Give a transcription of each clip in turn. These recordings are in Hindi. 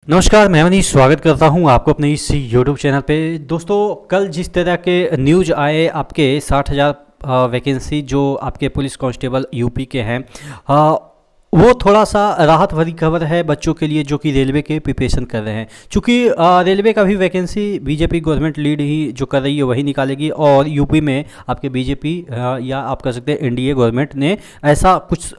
नमस्कार, मैं मनीष स्वागत करता हूं आपको अपने इस यूट्यूब चैनल पे। दोस्तों, कल जिस तरह के न्यूज आए आपके 60,000 वैकेंसी जो आपके पुलिस कांस्टेबल यूपी के हैं, वो थोड़ा सा राहत भरी खबर है बच्चों के लिए जो कि रेलवे के प्रिपरेशन कर रहे हैं। चूँकि रेलवे का भी वैकेंसी बीजेपी गवर्नमेंट लीड ही जो कर रही है वही निकालेगी, और यूपी में आपके बीजेपी या आप कह सकते हैं एनडीए गवर्नमेंट ने ऐसा कुछ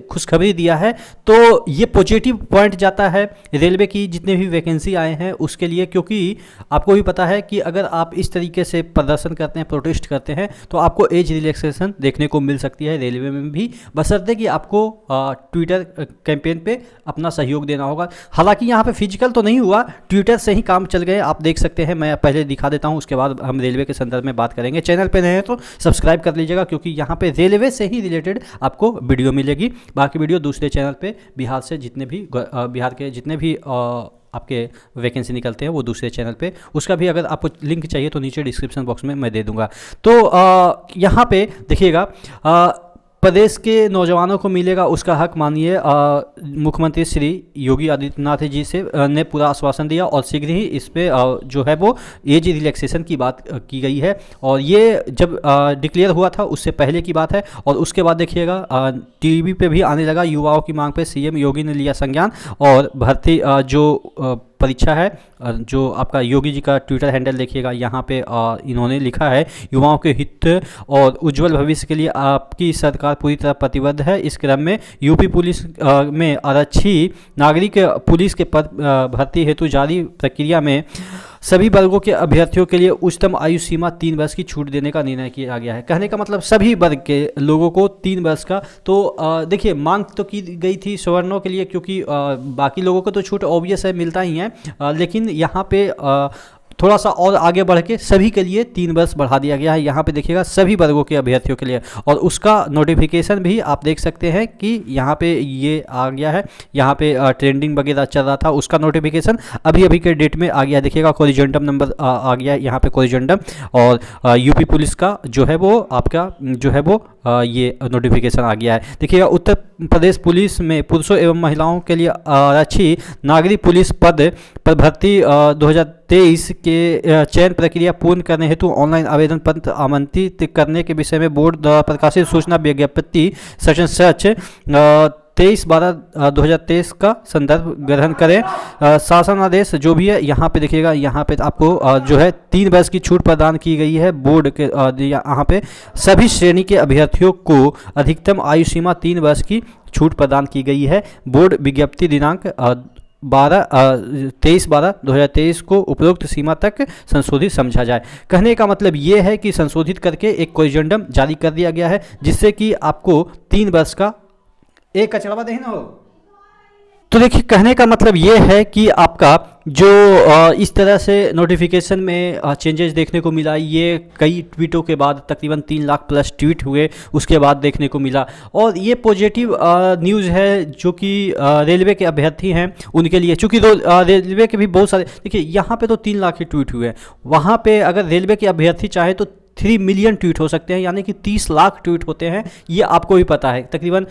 खुशखबरी दिया है। तो ये पॉजिटिव पॉइंट जाता है रेलवे की जितने भी वैकेंसी आए हैं उसके लिए, क्योंकि आपको भी पता है कि अगर आप इस तरीके से प्रदर्शन करते हैं, प्रोटेस्ट करते हैं, तो आपको एज रिलैक्सेशन देखने को मिल सकती है रेलवे में भी, बशर्ते कि आपको ट्विटर कैंपेन पे अपना सहयोग देना होगा। हालांकि यहाँ पे फिजिकल तो नहीं हुआ, ट्विटर से ही काम चल गए, आप देख सकते हैं। मैं पहले दिखा देता हूँ, उसके बाद हम रेलवे के संदर्भ में बात करेंगे। चैनल पे नए हैं तो सब्सक्राइब कर लीजिएगा, क्योंकि यहाँ पे रेलवे से ही रिलेटेड आपको वीडियो मिलेगी। बाकी वीडियो दूसरे चैनल पे बिहार के जितने भी आपके वैकेंसी निकलते हैं वो दूसरे चैनल पे, उसका भी अगर आपको लिंक चाहिए तो नीचे डिस्क्रिप्शन बॉक्स में मैं दे दूंगा। तो यहाँ पे देखिएगा, प्रदेश के नौजवानों को मिलेगा उसका हक, मानिए मुख्यमंत्री श्री योगी आदित्यनाथ जी से ने पूरा आश्वासन दिया, और शीघ्र ही इस पे जो है वो एज रिलैक्सेशन की बात की गई है। और ये जब डिक्लेयर हुआ था उससे पहले की बात है। और उसके बाद देखिएगा टीवी पे भी आने लगा, युवाओं की मांग पे सीएम योगी ने लिया संज्ञान, और भर्ती जो परीक्षा है, जो आपका योगी जी का ट्विटर हैंडल देखिएगा, यहाँ पे इन्होंने लिखा है, युवाओं के हित और उज्जवल भविष्य के लिए आपकी सरकार पूरी तरह प्रतिबद्ध है। इस क्रम में यूपी पुलिस में आरक्षी नागरिक पुलिस के पद भर्ती हेतु जारी प्रक्रिया में सभी वर्गों के अभ्यर्थियों के लिए उच्चतम आयु सीमा 3 वर्ष की छूट देने का निर्णय किया गया है। कहने का मतलब सभी वर्ग के लोगों को 3 वर्ष का। तो देखिए, मांग तो की गई थी सवर्णों के लिए, क्योंकि बाकी लोगों को तो छूट ऑब्वियस है, मिलता ही है, लेकिन यहाँ पे थोड़ा सा और आगे बढ़ के सभी के लिए 3 वर्ष बढ़ा दिया गया है। यहाँ पे देखिएगा सभी वर्गों के अभ्यर्थियों के लिए, और उसका नोटिफिकेशन भी आप देख सकते हैं कि यहाँ पे ये आ गया है। यहाँ पे ट्रेंडिंग वगैरह चल रहा था, उसका नोटिफिकेशन अभी के डेट में आ गया। देखिएगा कोरिजेंडम नंबर आ गया है यहाँ पे, कोरिजेंडम, और यूपी पुलिस का जो है वो आपका जो है वो ये नोटिफिकेशन आ गया है। देखिएगा, उत्तर प्रदेश पुलिस में पुरुषों एवं महिलाओं के लिए आरक्षी नागरिक पुलिस पद पर भर्ती 2023 के चयन प्रक्रिया पूर्ण करने हेतु ऑनलाइन आवेदन पत्र आमंत्रित करने के विषय में बोर्ड द्वारा प्रकाशित सूचना विज्ञप्ति सेशन सच 23/12/2023 का संदर्भ ग्रहण करें। शासन आदेश जो भी है यहाँ पे देखिएगा, यहाँ पे आपको जो है 3 वर्ष की छूट प्रदान की गई है। बोर्ड के यहाँ पे सभी श्रेणी के अभ्यर्थियों को अधिकतम आयु सीमा 3 वर्ष की छूट प्रदान की गई है। बोर्ड विज्ञप्ति दिनांक 23/12/2023 को उपरोक्त सीमा तक संशोधित समझा जाए। कहने का मतलब ये है कि संशोधित करके एक कोरिजेंडम जारी कर दिया गया है, जिससे कि आपको 3 वर्ष का एक कचड़वा देना हो। तो देखिए, कहने का मतलब ये है कि आपका जो इस तरह से नोटिफिकेशन में चेंजेस देखने को मिला, ये कई ट्वीटों के बाद तकरीबन 3 लाख प्लस ट्वीट हुए, उसके बाद देखने को मिला। और ये पॉजिटिव न्यूज़ है जो कि रेलवे के अभ्यर्थी हैं उनके लिए, चूँकि रेलवे के भी बहुत सारे, देखिए यहाँ पे तो 3 लाख ही ट्वीट हुए हैं, वहाँ पे अगर रेलवे के अभ्यर्थी चाहे तो 3 मिलियन ट्वीट हो सकते हैं, यानी कि 30 लाख ट्वीट होते हैं। ये आपको भी पता है। तकरीबन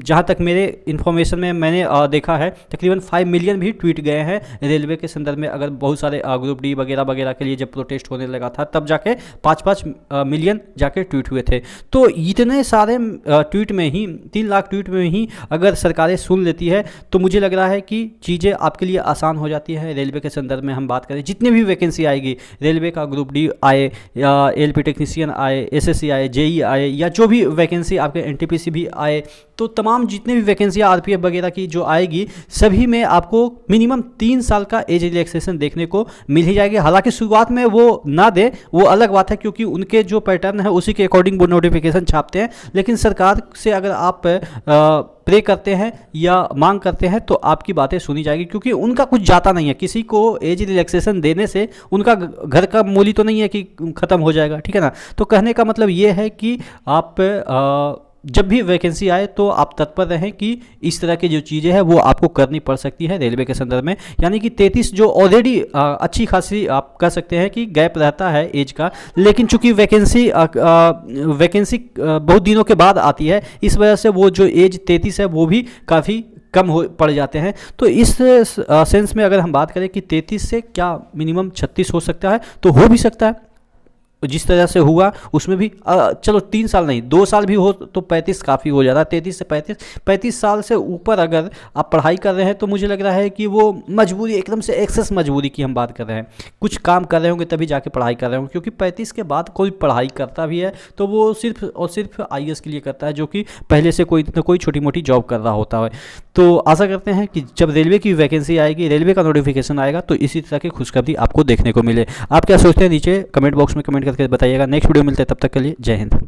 जहाँ तक मेरे इन्फॉर्मेशन में मैंने देखा है, तकरीबन 5 मिलियन भी ट्वीट गए हैं रेलवे के संदर्भ में। अगर बहुत सारे ग्रुप डी वगैरह के लिए जब प्रोटेस्ट होने लगा था, तब जाके 5-5 मिलियन जाके ट्वीट हुए थे। तो इतने सारे ट्वीट में ही, 3 लाख ट्वीट में ही अगर सरकारें सुन लेती है, तो मुझे लग रहा है कि चीज़ें आपके लिए आसान हो जाती है। रेलवे के संदर्भ में हम बात करें, जितने भी वैकेंसी आएगी, रेलवे का ग्रुप डी आए या एलपी टेक्नीशियन आए, एसएससी आए, जेई आए, या जो भी वैकेंसी आपके एनटीपीसी भी आए, तो तमाम जितने भी वैकेंसी आरपीएफ वगैरह की जो आएगी, सभी में आपको मिनिमम 3 साल का एज रिलैक्सेशन देखने को मिल ही जाएगी। हालांकि शुरुआत में वो ना दे, वो अलग बात है, क्योंकि उनके जो पैटर्न है उसी के अकॉर्डिंग वो नोटिफिकेशन छापते हैं। लेकिन सरकार से अगर आप प्रे करते हैं या मांग करते हैं तो आपकी बातें सुनी जाएगी, क्योंकि उनका कुछ जाता नहीं है। किसी को एज रिलैक्सेशन देने से उनका घर का मूली तो नहीं है कि ख़त्म हो जाएगा, ठीक है ना। तो कहने का मतलब ये है कि आप जब भी वैकेंसी आए तो आप तत्पर रहें कि इस तरह की जो चीज़ें हैं वो आपको करनी पड़ सकती है रेलवे के संदर्भ में। यानी कि 33 जो ऑलरेडी अच्छी खासी आप कह सकते हैं कि गैप रहता है एज का, लेकिन चूंकि वैकेंसी बहुत दिनों के बाद आती है, इस वजह से वो जो एज 33 है वो भी काफ़ी कम हो पड़ जाते हैं। तो इस सेंस में अगर हम बात करें कि 33 से क्या मिनिमम 36 हो सकता है, तो हो भी सकता है। जिस तरह से हुआ उसमें भी चलो 3 साल नहीं 2 साल भी हो तो 35 काफ़ी हो जाता है। 33 से 35 साल से ऊपर अगर आप पढ़ाई कर रहे हैं तो मुझे लग रहा है कि वो मजबूरी, एकदम से एक्सेस मजबूरी की हम बात कर रहे हैं, कुछ काम कर रहे होंगे तभी जाके पढ़ाई कर रहे होंगे। क्योंकि 35 के बाद कोई पढ़ाई करता भी है तो वो सिर्फ और सिर्फ आईएएस के लिए करता है, जो कि पहले से कोई ना कोई छोटी मोटी जॉब कर रहा होता है। तो आशा करते हैं कि जब रेलवे की वैकेंसी आएगी, रेलवे का नोटिफिकेशन आएगा, तो इसी तरह की खुशखबरी आपको देखने को मिले। आप क्या सोचते हैं नीचे कमेंट बॉक्स में कमेंट करके बताइएगा। नेक्स्ट वीडियो मिलते हैं, तब तक के लिए जय हिंद।